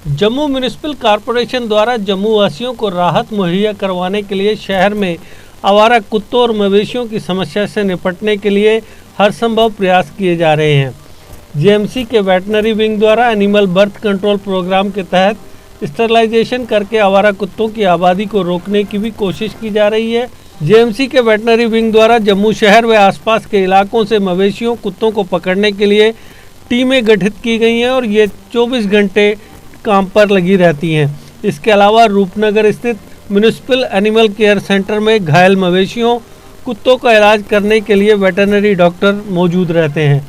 Jammu municipal corporation द्वारा जम्मू वासियों को राहत मुहैया करवाने के लिए शहर में आवारा कुत्तों और मवेशियों की समस्या से निपटने के लिए हर संभव प्रयास किए जा रहे हैं। जेएमसी के वेटनरी विंग द्वारा एनिमल बर्थ कंट्रोल प्रोग्राम के तहत स्टरलाइजेशन करके आवारा कुत्तों की आबादी को रोकने की भी कोशिश की जा रही है। जेएमसी के वेटनरी विंग द्वारा जम्मू शहर व आसपास के इलाकों से मवेशियों कुत्तों को पकड़ने के लिए टीमें गठित की गई हैं और ये 24 घंटे काम पर लगी रहती हैं। इसके अलावा रूपनगर स्थित म्यूनिसिपल एनिमल केयर सेंटर में घायल मवेशियों कुत्तों का इलाज करने के लिए वेटरनरी डॉक्टर मौजूद रहते हैं।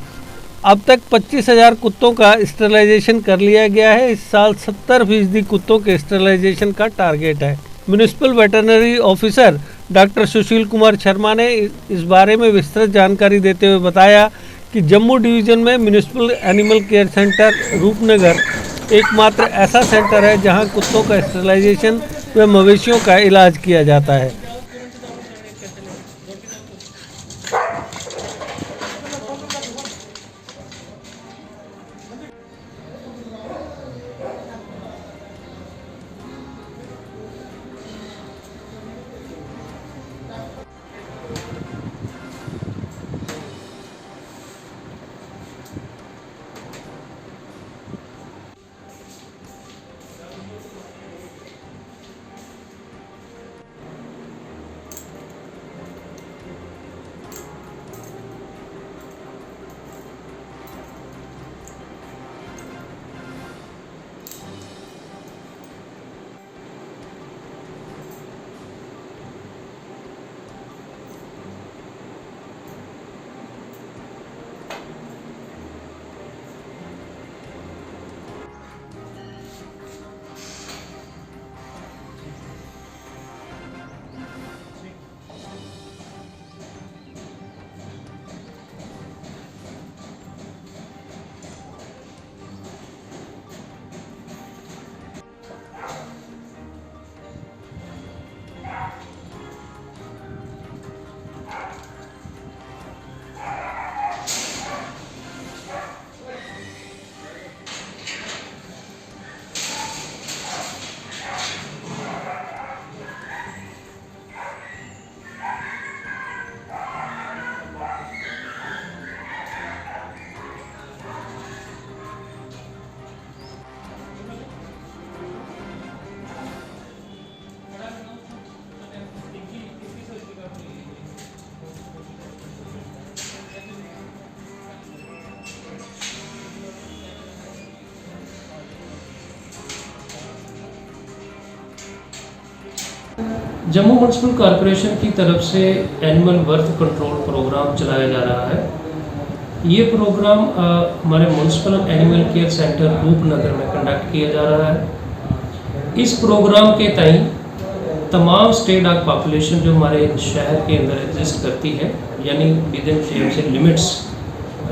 अब तक 25,000 कुत्तों का स्टरलाइजेशन कर लिया गया है। इस साल 70% कुत्तों के स्टरलाइजेशन का टारगेट है। Municipal veterinary officer doctor Sushil Kumar Sharma ने इस बारे में विस्तृत जानकारी देते हुए बताया कि जम्मू डिवीज़न में municipal animal care centre Rupnagar एकमात्र ऐसा सेंटर है जहां कुत्तों का स्टरलाइजेशन व मवेशियों का इलाज किया जाता है। जम्मू म्यूनिसिपल कॉरपोरेशन की तरफ से एनिमल बर्थ कंट्रोल प्रोग्राम चलाया जा रहा है। ये प्रोग्राम हमारे municipal animal care centre Rupnagar में कंडक्ट किया जा रहा है। इस प्रोग्राम के तहत तमाम स्टे डॉग पॉपुलेशन जो हमारे शहर के अंदर एग्जिस्ट करती है, यानी विद इन जेएमसी लिमिट्स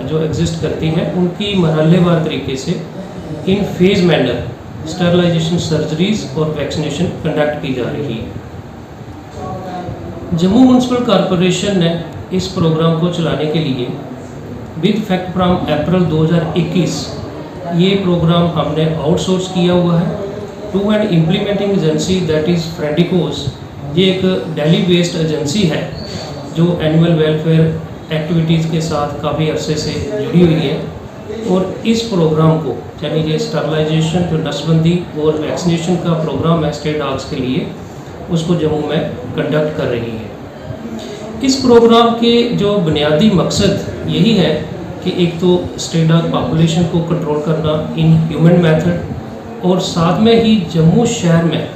जो एग्जिस्ट करती है, उनकी मरहलेवार तरीके से इन फेज मैनर स्टरलाइजेशन सर्जरीज और वैक्सीनेशन कंडक्ट की जा रही है। जम्मू म्यूनिसिपल कॉरपोरेशन ने इस प्रोग्राम को चलाने के लिए विद इफेक्ट फ्रॉम अप्रैल 2021 ये प्रोग्राम हमने आउटसोर्स किया हुआ है to an implementing agency that is Friendicoes. ये एक दिल्ली बेस्ड एजेंसी है जो एनिमल वेलफेयर एक्टिविटीज़ के साथ काफ़ी अरसे से जुड़ी हुई है और इस प्रोग्राम को, यानी ये स्टरलाइजेशन जो नसबंदी और वैक्सीनेशन का प्रोग्राम है स्टे डॉग्स के लिए, उसको जम्मू में कंडक्ट कर रही है। इस प्रोग्राम के जो बुनियादी मकसद यही है कि एक तो स्टे डॉग पॉपुलेशन को कंट्रोल करना इन ह्यूमन मेथड और साथ में ही जम्मू शहर में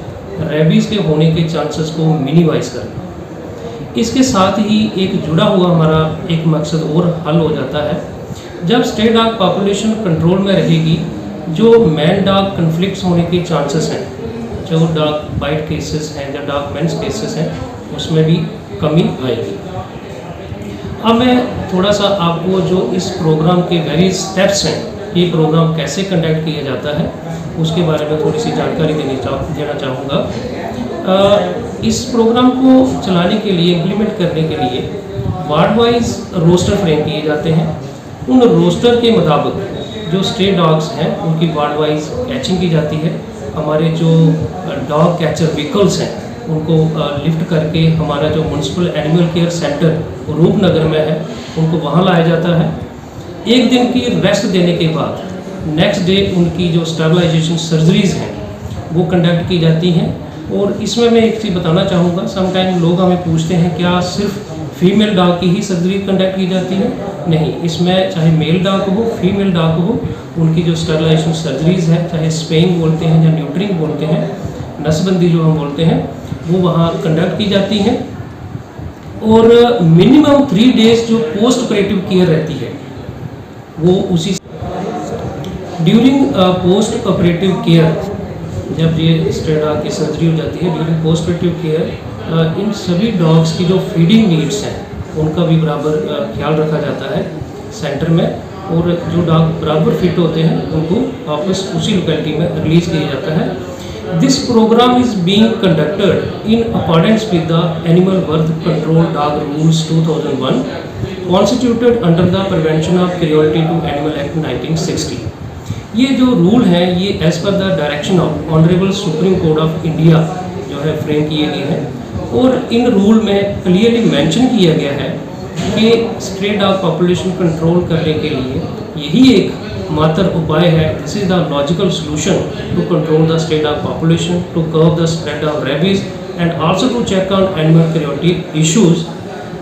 रेबीज़ के होने के चांसेस को मिनिमाइज करना। इसके साथ ही एक जुड़ा हुआ हमारा एक मकसद और हल हो जाता है। जब स्टे डॉग पॉपुलेशन कंट्रोल में रहेगी, जो मैन डॉग कन्फ्लिक्ट्स होने के चांसेस हैं, जो डॉग बाइट केसेस हैं या डॉग मेंस केसेस हैं, उसमें भी कमी आएगी। अब मैं थोड़ा सा आपको जो इस प्रोग्राम के वेरियस स्टेप्स हैं, ये प्रोग्राम कैसे कंडक्ट किया जाता है, उसके बारे में थोड़ी सी जानकारी देना चाहूँगा। इस प्रोग्राम को चलाने के लिए, इम्प्लीमेंट करने के लिए वार्ड वाइज रोस्टर फ्रेम किए जाते हैं। उन रोस्टर के मुताबिक जो स्ट्रे डॉग्स हैं उनकी वार्ड वाइज कैचिंग की जाती है। हमारे जो डॉग कैचर व्हीकल्स हैं उनको लिफ्ट करके हमारा जो municipal animal care centre Rupnagar में है उनको वहाँ लाया जाता है। एक दिन की रेस्ट देने के बाद नेक्स्ट डे उनकी जो स्टरलाइजेशन सर्जरीज़ हैं वो कंडक्ट की जाती हैं। और इसमें मैं एक चीज़ बताना चाहूँगा, समटाइम लोग हमें पूछते हैं क्या सिर्फ फीमेल डॉग की ही सर्जरी कंडक्ट की जाती है? नहीं, इसमें चाहे मेल डॉग हो फीमेल डॉग हो, उनकी जो स्टरलाइजेशन सर्जरीज़ है, चाहे स्पेइंग बोलते हैं या न्यूट्रिंग बोलते हैं, नसबंदी जो हम बोलते हैं, वो वहाँ कंडक्ट की जाती हैं। और मिनिमम 3 डेज जो पोस्ट ऑपरेटिव केयर रहती है वो उसी ड्यूरिंग पोस्ट ऑपरेटिव केयर, जब ये स्ट्रे डॉग की सर्जरी हो जाती है, ड्यूरिंग पोस्ट ऑपरेटिव केयर इन सभी डॉग्स की जो फीडिंग नीड्स हैं उनका भी बराबर ख्याल रखा जाता है सेंटर में। और जो डॉग बराबर फिट होते हैं उनको वापस उसी लोकेलिटी में रिलीज किया जाता है। This programme is being conducted in accordance with the animal birth control dog rules 2001 constituted under the prevention of cruelty to animal act 1960। ये जो रूल हैं ये as per the direction of honourable supreme court of India जो है frame किए गए हैं। और इन रूल में क्लियरली मेंशन किया गया है कि स्ट्रे डॉग पॉपुलेशन कंट्रोल करने के लिए यही एक मात्र उपाय है। This is the logical solution to control the stray dog population, to curb the spread of rabies and also to check on animal cruelty issues.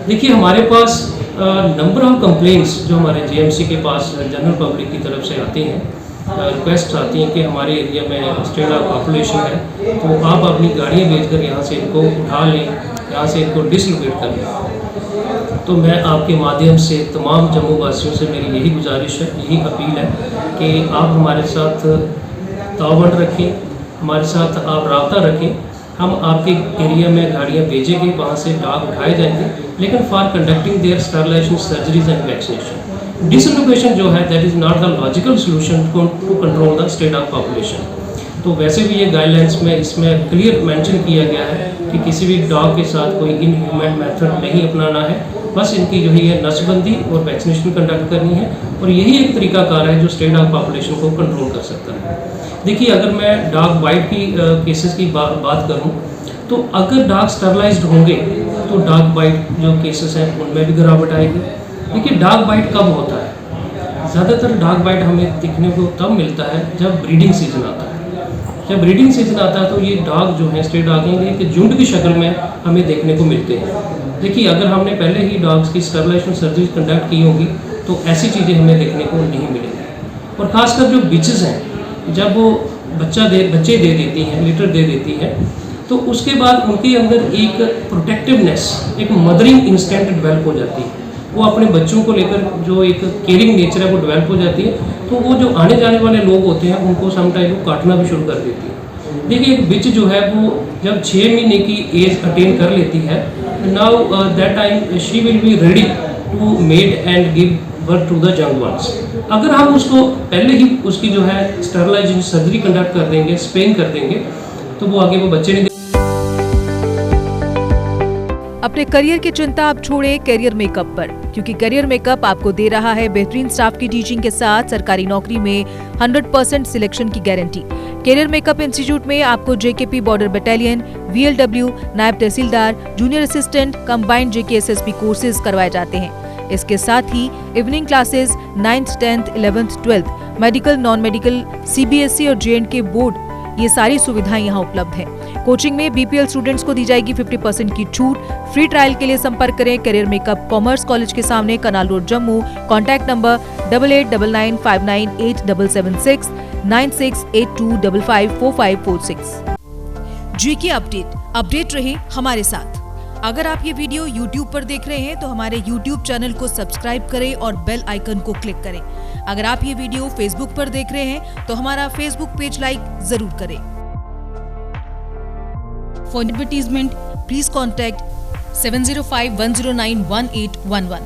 देखिए हमारे पास नंबर ऑफ कंप्लेंट्स जो हमारे जेएमसी के पास जनरल पब्लिक की तरफ से आती हैं, रिक्वेस्ट आती हैं कि हमारे एरिया में स्ट्रे डॉग पॉपुलेशन है तो आप अपनी गाड़ियाँ भेजकर यहाँ से इनको उठा लें, यहाँ से इनको डिसलोकेट कर लें। तो मैं आपके माध्यम से तमाम जम्मू वासियों से मेरी यही गुजारिश है, यही अपील है कि आप हमारे साथ ताउन रखें, हमारे साथ आप रब्ता रखें। हम आपके एरिया में गाड़ियाँ भेजेंगे, वहाँ से डॉग उठाए जाएंगे, लेकिन for conducting their sterilization surgeries and vaccination. Dislocation जो है that is not the logical solution to control the stray dog population. तो वैसे भी ये गाइडलाइंस में इसमें क्लियर मेंशन किया गया है कि किसी भी डॉग के साथ कोई इनह्यूमन मेथड नहीं अपनाना है, बस इनकी जो है नसबंदी और वैक्सीनेशन कंडक्ट करनी है। और यही एक तरीकाकार है जो स्ट्रे डॉग पॉपुलेशन को कंट्रोल कर सकता है। देखिए अगर मैं डॉग बाइट की केसेस की बात करूं तो अगर डॉग स्टरलाइज्ड होंगे तो डॉग बाइट जो केसेस हैं उनमें भी गिरावट आएगी। देखिए डॉग बाइट कब होता है? ज़्यादातर डॉग बाइट हमें दिखने को तब मिलता है जब ब्रीडिंग सीजन आता है। जब ब्रीडिंग सीजन आता है तो ये डॉग जो है स्ट्रे डॉग हैं कि झुंड की शक्ल में हमें देखने को मिलते हैं। देखिए अगर हमने पहले ही डॉग्स की स्टरलाइजेशन सर्जरी कंडक्ट की होगी तो ऐसी चीज़ें हमें देखने को नहीं मिलेंगी। और ख़ासकर जो बिचेस हैं जब वो बच्चे दे देती हैं, लिटर दे देती हैं, तो उसके बाद उनके अंदर एक प्रोटेक्टिवनेस, एक मदरिंग इंस्टेंट डेवलप हो जाती है। वो अपने बच्चों को लेकर जो एक केयरिंग नेचर है वो डेवलप हो जाती है। तो वो जो आने जाने वाले लोग होते हैं उनको समटाइम वो काटना भी शुरू कर देती है। देखिए एक बिच जो है वो जब 6 महीने की एज अटेन कर लेती है, now that time she will be ready to mate and give birth to the young ones. अगर हम उसको पहले ही उसकी जो है स्टरलाइजेशन सर्जरी कंडक्ट कर देंगे, स्पेन कर देंगे, तो वो आगे वो बच्चे नहीं। अपने करियर की चिंता आप छोड़ें करियर मेकअप पर, क्योंकि करियर मेकअप आपको दे रहा है बेहतरीन स्टाफ की टीचिंग के साथ सरकारी नौकरी में 100% सिलेक्शन की गारंटी। करियर मेकअप इंस्टीट्यूट में आपको जेकेपी बॉर्डर बटालियन, VLW, नायब तहसीलदार, junior assistant, combined JKSSP courses करवाए जाते हैं। इसके साथ ही evening classes 9th, 10th, 11th, 12th, medical, non medical, CBSE और JNK बोर्ड, ये सारी सुविधाएं यहाँ उपलब्ध हैं। कोचिंग में BPL स्टूडेंट्स को दी जाएगी 50% की छूट। फ्री ट्रायल के लिए संपर्क करें करियर मेकअप कॉमर्स कॉलेज के सामने, canal road, Jammu. Contact number 8899598776 9682554546। GK update रहे हमारे साथ। अगर आप ये वीडियो YouTube पर देख रहे हैं तो हमारे YouTube चैनल को सब्सक्राइब करें और बेल आइकन को क्लिक करें। अगर आप ये वीडियो Facebook पर देख रहे हैं तो हमारा Facebook पेज लाइक जरूर करें। For advertisement please contact 7051091811।